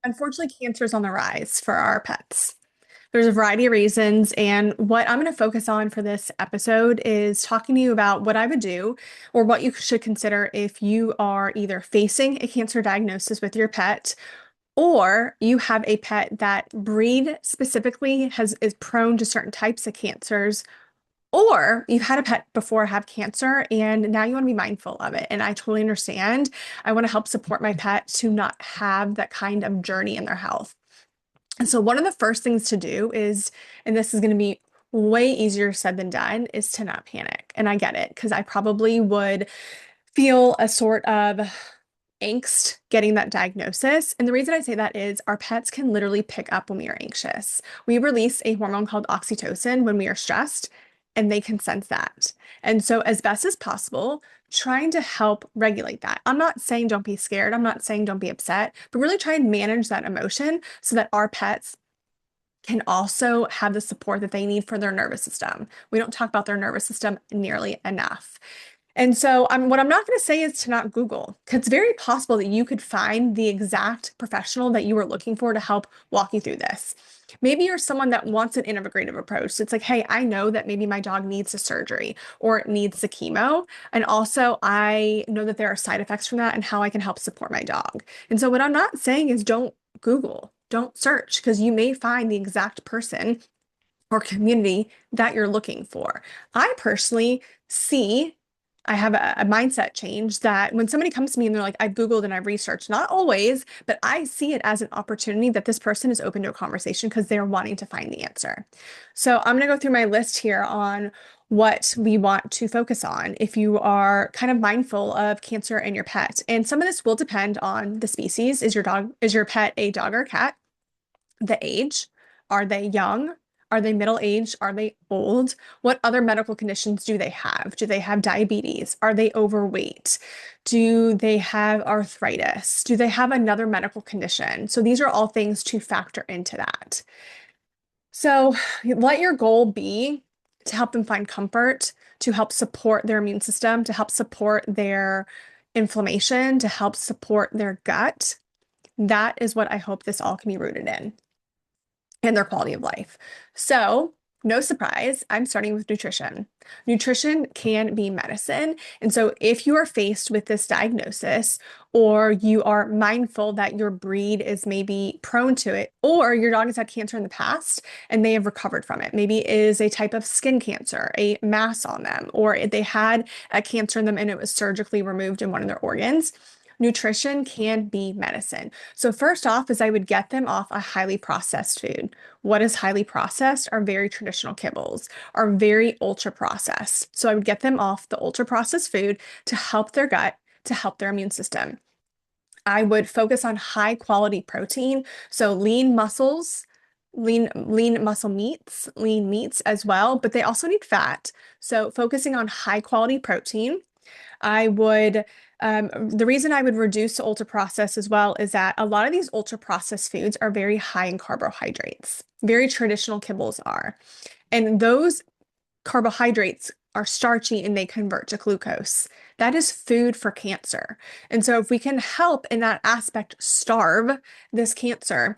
Unfortunately, cancer is on the rise for our pets. There's a variety of reasons, and what I'm going to focus on for this episode is talking to you about what I would do or what you should consider if you are either facing a cancer diagnosis with your pet or you have a pet that breed specifically is prone to certain types of cancers, or you've had a pet before have cancer and now you want to be mindful of it. And I totally understand. I want to help support my pet to not have that kind of journey in their health. And so, one of the first things to do is, and this is going to be way easier said than done, is to not panic. And I get it because I probably would feel a sort of angst getting that diagnosis. And the reason I say that is our pets can literally pick up when we are anxious. We release a hormone called oxytocin when we are stressed, and they can sense that. And so, as best as possible, trying to help regulate that. I'm not saying don't be scared. I'm not saying don't be upset, but really try and manage that emotion so that our pets can also have the support that they need for their nervous system. We don't talk about their nervous system nearly enough. And so what I'm not going to say is to not Google, because it's very possible that you could find the exact professional that you were looking for to help walk you through this. Maybe you're someone that wants an integrative approach. So it's like, hey, I know that maybe my dog needs a surgery or it needs the chemo. And also, I know that there are side effects from that and how I can help support my dog. And so, what I'm not saying is don't Google, don't search, because you may find the exact person or community that you're looking for. I personally see, I have a mindset change that when somebody comes to me and they're like, I've Googled and I've researched, not always, but I see it as an opportunity that this person is open to a conversation because they're wanting to find the answer. So I'm going to go through my list here on what we want to focus on if you are kind of mindful of cancer in your pet. And some of this will depend on the species. Is your pet a dog or cat? The age. Are they young? Are they middle aged? Are they old? What other medical conditions do they have? Do they have diabetes? Are they overweight? Do they have arthritis? Do they have another medical condition? So these are all things to factor into that. So let your goal be to help them find comfort, to help support their immune system, to help support their inflammation, to help support their gut. That is what I hope this all can be rooted in and their quality of life. So, no surprise, I'm starting with nutrition. Nutrition can be medicine. And so, if you are faced with this diagnosis, or you are mindful that your breed is maybe prone to it, or your dog has had cancer in the past and they have recovered from it, maybe it is a type of skin cancer, a mass on them, or they had a cancer in them and it was surgically removed in one of their organs. Nutrition can be medicine. So first off is I would get them off a highly processed food. What is highly processed are very traditional kibbles, are very ultra processed. So I would get them off the ultra processed food to help their gut, to help their immune system. I would focus on high quality protein, so lean muscle meats, lean meats as well, but they also need fat. So focusing on high quality protein. I would, the reason I would reduce ultra processed as well is that a lot of these ultra processed foods are very high in carbohydrates. Very traditional kibbles are. And those carbohydrates are starchy and they convert to glucose. That is food for cancer. And so if we can help in that aspect starve this cancer,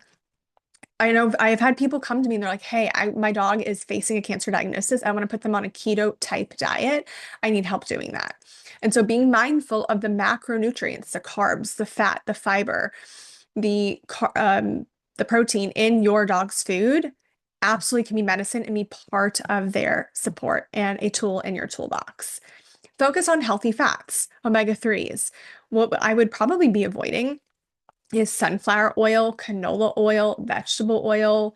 I know I have had people come to me and they're like, hey, my dog is facing a cancer diagnosis. I want to put them on a keto type diet. I need help doing that. And so being mindful of the macronutrients, the carbs, the fat, the fiber, the protein in your dog's food absolutely can be medicine and be part of their support and a tool in your toolbox. Focus on healthy fats, omega-3s. What I would probably be avoiding is sunflower oil, canola oil, vegetable oil,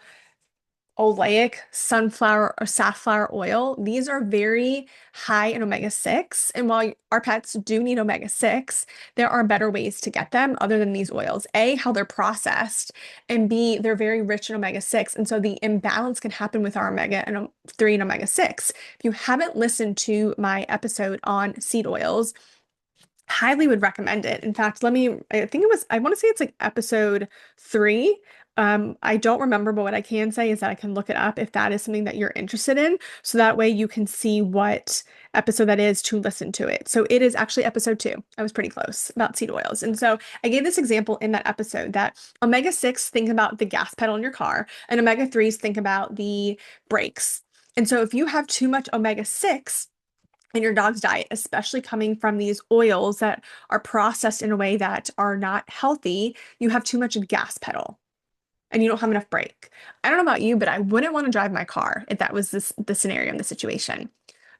oleic, sunflower or safflower oil. These are very high in omega-6. And while our pets do need omega-6, there are better ways to get them other than these oils. A, how they're processed, and B, they're very rich in omega-6. And so the imbalance can happen with our omega-3 and omega-6. If you haven't listened to my episode on seed oils, highly would recommend it. In fact, I want to say it's like episode 3. I don't remember, but what I can say is that I can look it up if that is something that you're interested in. So that way you can see what episode that is to listen to it. So it is actually episode 2. I was pretty close about seed oils. And so I gave this example in that episode that omega-6, think about the gas pedal in your car, and omega-3s, think about the brakes. And so if you have too much omega-6 in your dog's diet, especially coming from these oils that are processed in a way that are not healthy, you have too much gas pedal and you don't have enough brake. I don't know about you, but I wouldn't want to drive my car if that was the scenario in the situation.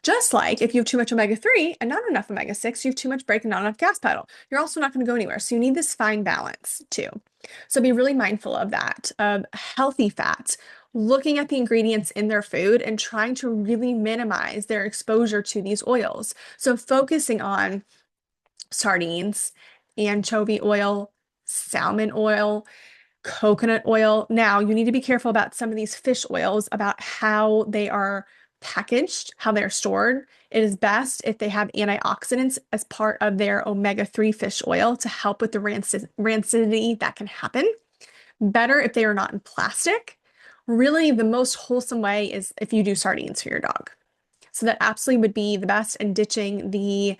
Just like if you have too much omega-3 and not enough omega-6, you have too much brake and not enough gas pedal. You're also not going to go anywhere. So you need this fine balance too. So be really mindful of that, of healthy fats, looking at the ingredients in their food and trying to really minimize their exposure to these oils. So focusing on sardines, anchovy oil, salmon oil, coconut oil. Now, you need to be careful about some of these fish oils, about how they are packaged, how they're stored. It is best if they have antioxidants as part of their omega-3 fish oil to help with the rancidity that can happen. Better if they are not in plastic. Really, the most wholesome way is if you do sardines for your dog. So that absolutely would be the best, and ditching the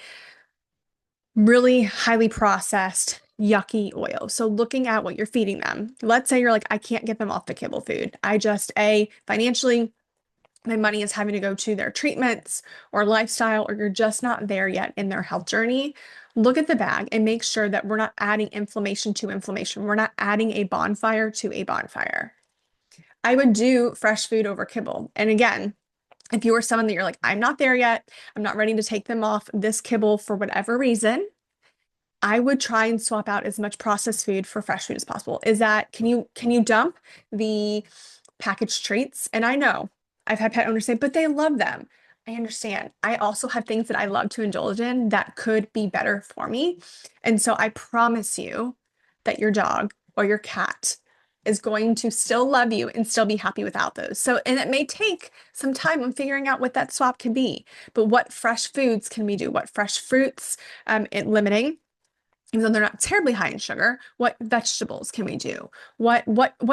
really highly processed, yucky oil. So looking at what you're feeding them. Let's say you're like, I can't get them off the kibble food. I just, financially, my money is having to go to their treatments or lifestyle, or you're just not there yet in their health journey. Look at the bag and make sure that we're not adding inflammation to inflammation. We're not adding a bonfire to a bonfire. I would do fresh food over kibble. And again, if you are someone that you're like, I'm not there yet, I'm not ready to take them off this kibble for whatever reason, I would try and swap out as much processed food for fresh food as possible. Is that, can you dump the packaged treats? And I know I've had pet owners say, but they love them. I understand. I also have things that I love to indulge in that could be better for me. And so I promise you that your dog or your cat is going to still love you and still be happy without those. So, and it may take some time on figuring out what that swap could be, but what fresh foods can we do? What fresh fruits, limiting, even though they're not terribly high in sugar, what vegetables can we do? What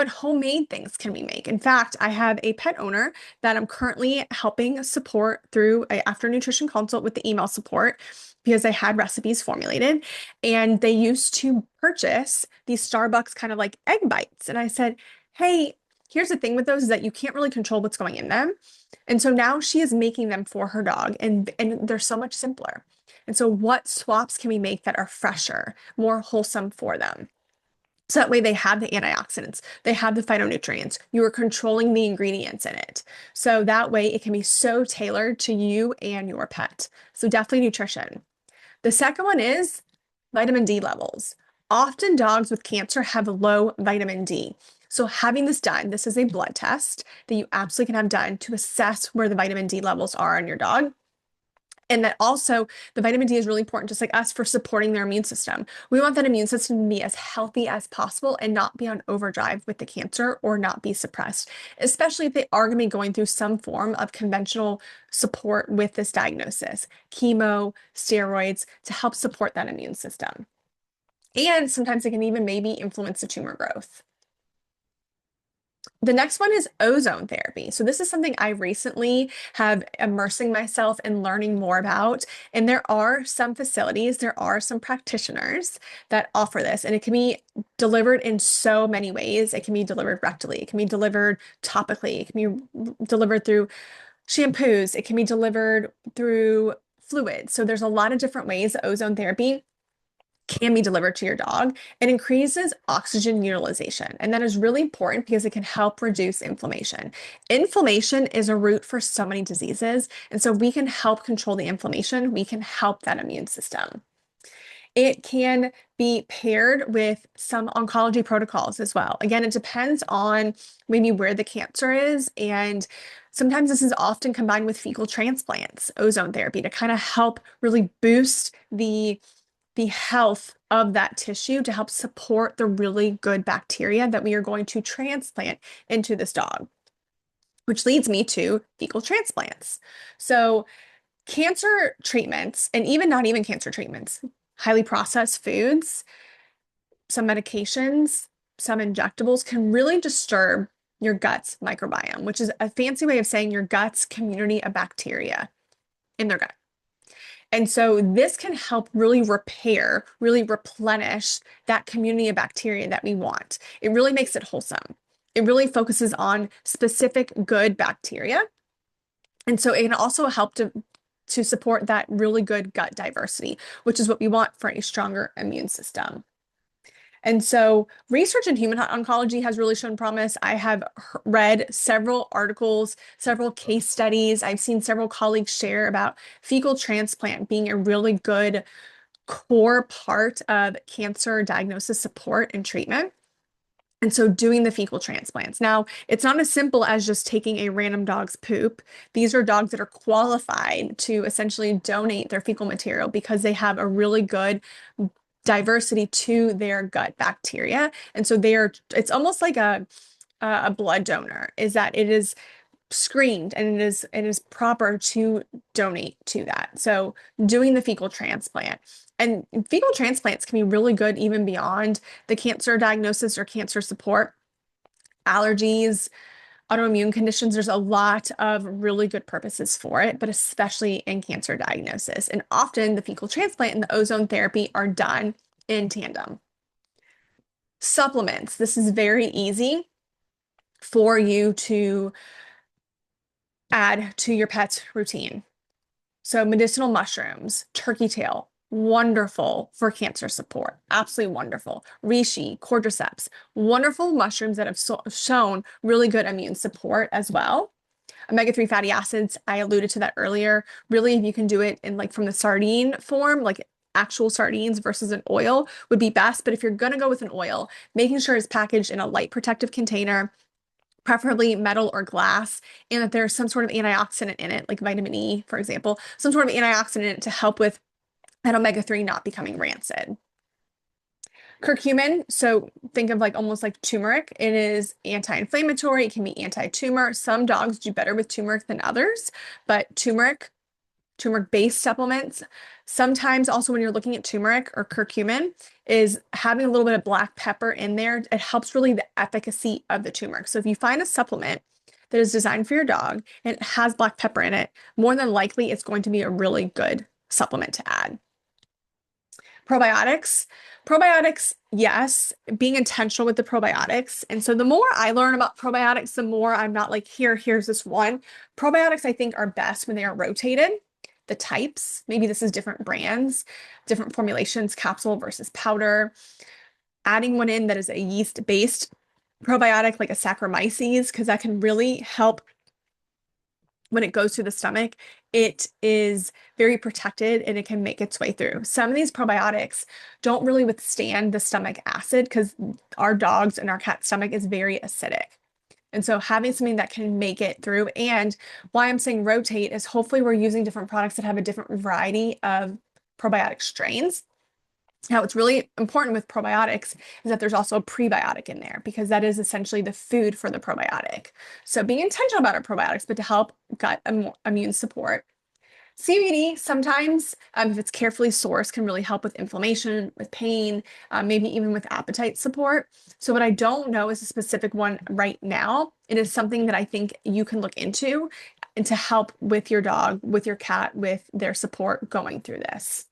homemade things can we make? In fact, I have a pet owner that I'm currently helping support through a after nutrition consult with the email support, because they had recipes formulated and they used to purchase these Starbucks kind of like egg bites. And I said, hey, here's the thing with those, is that you can't really control what's going in them. And so now she is making them for her dog, and they're so much simpler. And so what swaps can we make that are fresher, more wholesome for them? So that way they have the antioxidants, they have the phytonutrients, you are controlling the ingredients in it. So that way it can be so tailored to you and your pet. So definitely nutrition. The second one is vitamin D levels. Often dogs with cancer have low vitamin D. So having this done, this is a blood test that you absolutely can have done to assess where the vitamin D levels are on your dog. And that also the vitamin D is really important, just like us, for supporting their immune system. We want that immune system to be as healthy as possible and not be on overdrive with the cancer, or not be suppressed, especially if they are going to be going through some form of conventional support with this diagnosis, chemo, steroids, to help support that immune system. And sometimes it can even maybe influence the tumor growth. The next one is ozone therapy. So this is something I recently have immersing myself in learning more about. And there are some facilities, there are some practitioners that offer this, and it can be delivered in so many ways. It can be delivered rectally, it can be delivered topically, it can be delivered through shampoos, it can be delivered through fluids. So there's a lot of different ways that ozone therapy can be delivered to your dog. It increases oxygen utilization, and that is really important because it can help reduce inflammation. Inflammation is a root for so many diseases, and so we can help control the inflammation. We can help that immune system. It can be paired with some oncology protocols as well. Again, it depends on maybe where the cancer is, and sometimes this is often combined with fecal transplants, ozone therapy, to kind of help really boost the health of that tissue, to help support the really good bacteria that we are going to transplant into this dog, which leads me to fecal transplants. So cancer treatments, and even not even cancer treatments, highly processed foods, some medications, some injectables can really disturb your gut's microbiome, which is a fancy way of saying your gut's community of bacteria in their gut. And so this can help really repair, really replenish that community of bacteria that we want. It really makes it wholesome. It really focuses on specific good bacteria. And so it can also help to support that really good gut diversity, which is what we want for a stronger immune system. And so research in human oncology has really shown promise. I have read several articles, several case studies. I've seen several colleagues share about fecal transplant being a really good core part of cancer diagnosis support and treatment. And so doing the fecal transplants. Now, it's not as simple as just taking a random dog's poop. These are dogs that are qualified to essentially donate their fecal material because they have a really good diversity to their gut bacteria. And so it's almost like a blood donor, is that it is screened and it is proper to donate to that. So doing the fecal transplant. And fecal transplants can be really good even beyond the cancer diagnosis or cancer support. Allergies, autoimmune conditions, there's a lot of really good purposes for it, but especially in cancer diagnosis. And often the fecal transplant and the ozone therapy are done in tandem. Supplements. This is very easy for you to add to your pet's routine. So medicinal mushrooms, turkey tail, wonderful for cancer support. Absolutely wonderful. Reishi, cordyceps, wonderful mushrooms that have shown really good immune support as well. Omega-3 fatty acids, I alluded to that earlier. Really, if you can do it in like from the sardine form, like actual sardines versus an oil would be best. But if you're going to go with an oil, making sure it's packaged in a light protective container, preferably metal or glass, and that there's some sort of antioxidant in it, like vitamin E, for example, some sort of antioxidant in it to help with that omega-3 not becoming rancid. Curcumin, so think of like almost like turmeric. It is anti-inflammatory, it can be anti-tumor. Some dogs do better with turmeric than others, but turmeric-based supplements, sometimes also when you're looking at turmeric or curcumin, is having a little bit of black pepper in there. It helps really the efficacy of the turmeric. So if you find a supplement that is designed for your dog and it has black pepper in it, more than likely it's going to be a really good supplement to add. Probiotics. Probiotics, yes, being intentional with the probiotics. And so the more I learn about probiotics, the more I'm not like, here's this one. Probiotics, I think, are best when they are rotated. The types, maybe this is different brands, different formulations, capsule versus powder. Adding one in that is a yeast-based probiotic, like a Saccharomyces, because that can really help when it goes through the stomach. It is very protected and it can make its way through. Some of these probiotics don't really withstand the stomach acid because our dogs and our cat's stomach is very acidic. And so having something that can make it through, and why I'm saying rotate is hopefully we're using different products that have a different variety of probiotic strains. Now, what's really important with probiotics is that there's also a prebiotic in there because that is essentially the food for the probiotic. So being intentional about our probiotics, but to help gut immune support. CBD sometimes, if it's carefully sourced, can really help with inflammation, with pain, maybe even with appetite support. So what I don't know is a specific one right now. It is something that I think you can look into and to help with your dog, with your cat, with their support going through this.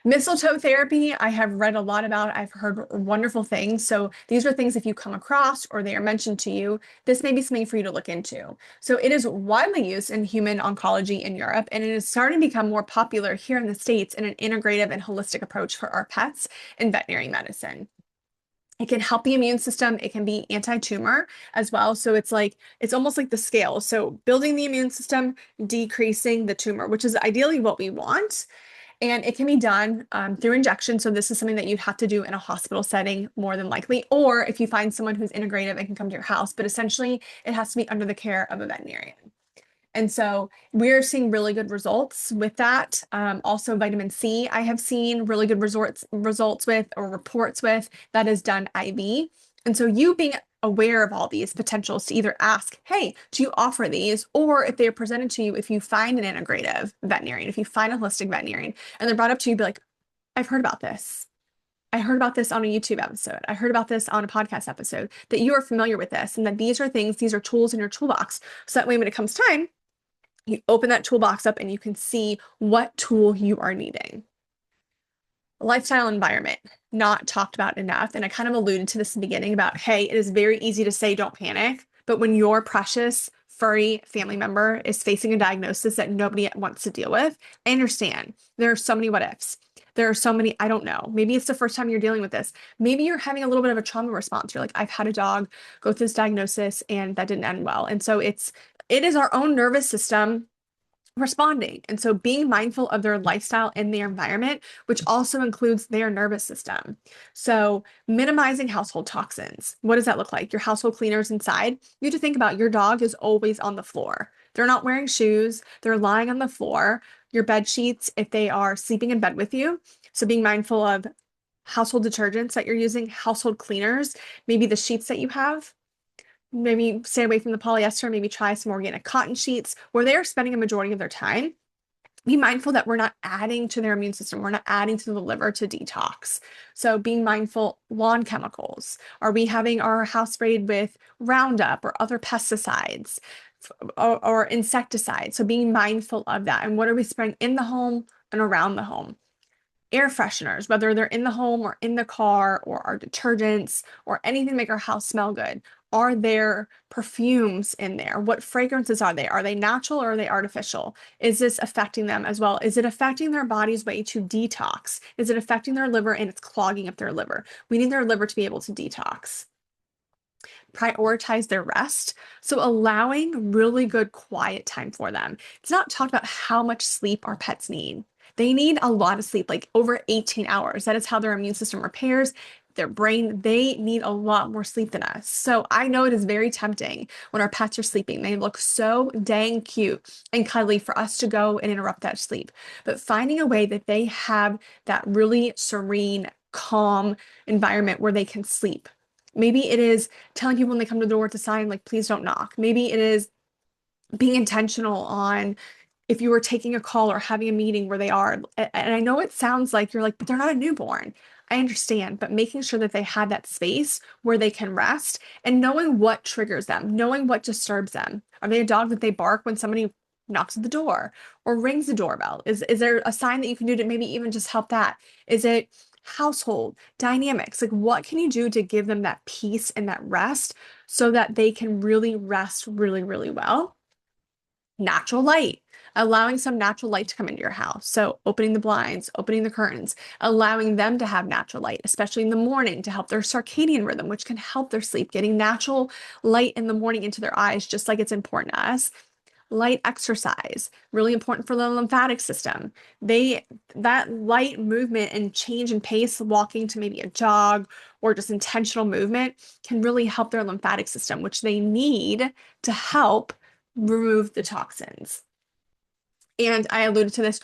Mistletoe therapy, I have read a lot about. I've heard wonderful things. So these are things if you come across or they are mentioned to you, this may be something for you to look into. So it is widely used in human oncology in Europe, and it is starting to become more popular here in the States in an integrative and holistic approach for our pets in veterinary medicine. It can help the immune system. It can be anti-tumor as well. So it's almost like the scale. So building the immune system, decreasing the tumor, which is ideally what we want. And it can be done through injection. So this is something that you'd have to do in a hospital setting more than likely, or if you find someone who's integrative and can come to your house, but essentially it has to be under the care of a veterinarian. And so we're seeing really good results with that. Also vitamin C, I have seen really good results with or reports with that is done IV. And so you being aware of all these potentials to either ask, hey, do you offer these? Or if they're presented to you, if you find an integrative veterinarian, if you find a holistic veterinarian and they're brought up to you, be like, I've heard about this. I heard about this on a YouTube episode. I heard about this on a podcast episode, that you are familiar with this and that these are things, these are tools in your toolbox. So that way, when it comes time, you open that toolbox up and you can see what tool you are needing. Lifestyle environment, not talked about enough. And I kind of alluded to this in the beginning about, hey, it is very easy to say don't panic, but when your precious furry family member is facing a diagnosis that nobody wants to deal with, I understand. There are so many what ifs. There are so many, I don't know. Maybe it's the first time you're dealing with this. Maybe you're having a little bit of a trauma response. You're like, I've had a dog go through this diagnosis and that didn't end well. And so it is our own nervous system responding. And so being mindful of their lifestyle and their environment, which also includes their nervous system. So minimizing household toxins. What does that look like? Your household cleaners inside. You have to think about your dog is always on the floor. They're not wearing shoes. They're lying on the floor. Your bed sheets, if they are sleeping in bed with you. So being mindful of household detergents that you're using, household cleaners, maybe the sheets that you have. Maybe stay away from the polyester, maybe try some organic cotton sheets where they are spending a majority of their time. Be mindful that we're not adding to their immune system. We're not adding to the liver to detox. So being mindful, lawn chemicals. Are we having our house sprayed with Roundup or other pesticides or insecticides? So being mindful of that. And what are we spraying in the home and around the home? Air fresheners, whether they're in the home or in the car, or our detergents or anything to make our house smell good. Are there perfumes in there? What fragrances are they? Are they natural or are they artificial? Is this affecting them as well? Is it affecting their body's way to detox? Is it affecting their liver and it's clogging up their liver? We need their liver to be able to detox. Prioritize their rest. So allowing really good quiet time for them. It's not talked about how much sleep our pets need. They need a lot of sleep, like over 18 hours. That is how their immune system repairs their brain. They need a lot more sleep than us. So I know it is very tempting when our pets are sleeping. They look so dang cute and cuddly for us to go and interrupt that sleep. But finding a way that they have that really serene, calm environment where they can sleep. Maybe it is telling people when they come to the door to sign, like, please don't knock. Maybe it is being intentional on if you were taking a call or having a meeting where they are. And I know it sounds like you're like, but they're not a newborn. I understand, but making sure that they have that space where they can rest and knowing what triggers them, knowing what disturbs them. Are they a dog that they bark when somebody knocks at the door or rings the doorbell? Is there a sign that you can do to maybe even just help that? Is it household dynamics? Like, what can you do to give them that peace and that rest so that they can really rest really, really well? Natural light, allowing some natural light to come into your house. So opening the blinds, opening the curtains, allowing them to have natural light, especially in the morning to help their circadian rhythm, which can help their sleep. Getting natural light in the morning into their eyes, just like it's important to us. Light exercise, really important for the lymphatic system. That light movement and change in pace, walking to maybe a jog or just intentional movement can really help their lymphatic system, which they need to help remove the toxins. And I alluded to this,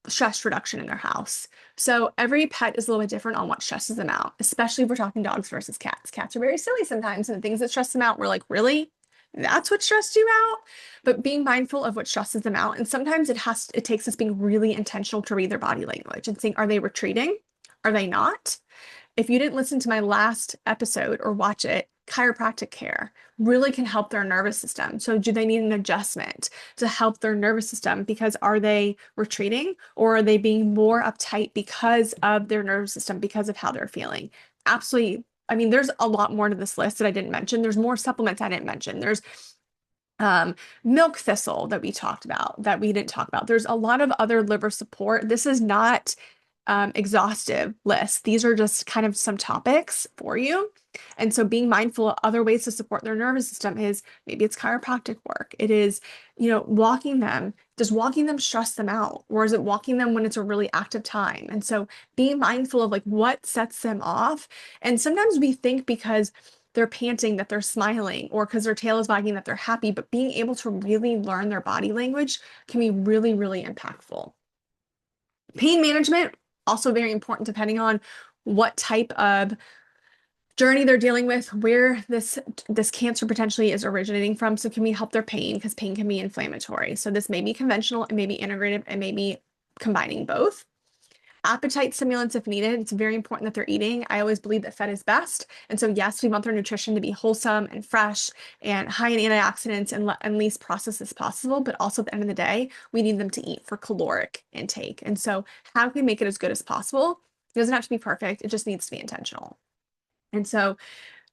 stress reduction in their house. So every pet is a little bit different on what stresses them out, especially if we're talking dogs versus cats. Cats are very silly sometimes, and the things that stress them out, we're like, really? That's what stressed you out? But being mindful of what stresses them out. And sometimes it takes us being really intentional to read their body language and saying, are they retreating? Are they not? If you didn't listen to my last episode or watch it, chiropractic care really can help their nervous system. So do they need an adjustment to help their nervous system? Because are they retreating or are they being more uptight because of their nervous system, because of how they're feeling? Absolutely. I mean, there's a lot more to this list that I didn't mention. There's more supplements I didn't mention. There's milk thistle that we talked about that we didn't talk about. There's a lot of other liver support. This is not exhaustive list. These are just kind of some topics for you. And so being mindful of other ways to support their nervous system is maybe it's chiropractic work. It is, walking them. Does walking them stress them out? Or is it walking them when it's a really active time? And so being mindful of like what sets them off. And sometimes we think because they're panting that they're smiling or because their tail is wagging that they're happy, but being able to really learn their body language can be really, really impactful. Pain management, also very important depending on what type of journey they're dealing with, where this cancer potentially is originating from. So can we help their pain? Because pain can be inflammatory. So this may be conventional, it may be integrative, it may be combining both. appetite stimulants if needed. It's very important that they're eating. I always believe that fed is best. And so, yes, we want their nutrition to be wholesome and fresh and high in antioxidants and least processed as possible. But also at the end of the day, we need them to eat for caloric intake. And so, how can we make it as good as possible? It doesn't have to be perfect. It just needs to be intentional. And so,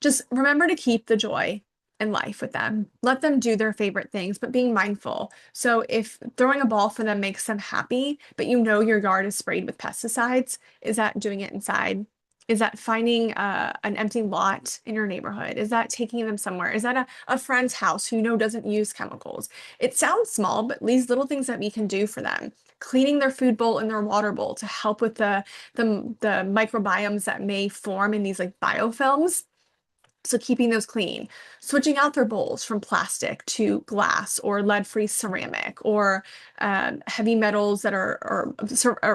just remember to keep the joy in life with them. Let them do their favorite things, but being mindful. So if throwing a ball for them makes them happy, but you know your yard is sprayed with pesticides, is that doing it inside? Is that finding an empty lot in your neighborhood? Is that taking them somewhere? Is that a friend's house who you know doesn't use chemicals? It sounds small, but these little things that we can do for them. Cleaning their food bowl and their water bowl to help with the microbiomes that may form in these like biofilms, so keeping those clean, switching out their bowls from plastic to glass or lead-free ceramic, or heavy metals that or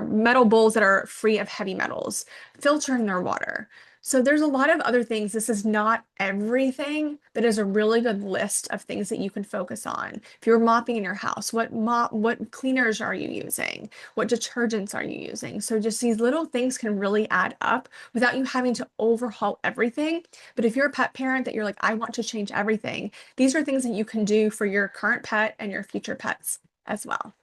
metal bowls that are free of heavy metals, filtering their water. So there's a lot of other things. This is not everything, but is a really good list of things that you can focus on. If you're mopping in your house, what cleaners are you using? What detergents are you using? So just these little things can really add up without you having to overhaul everything. But if you're a pet parent that you're like, I want to change everything, these are things that you can do for your current pet and your future pets as well.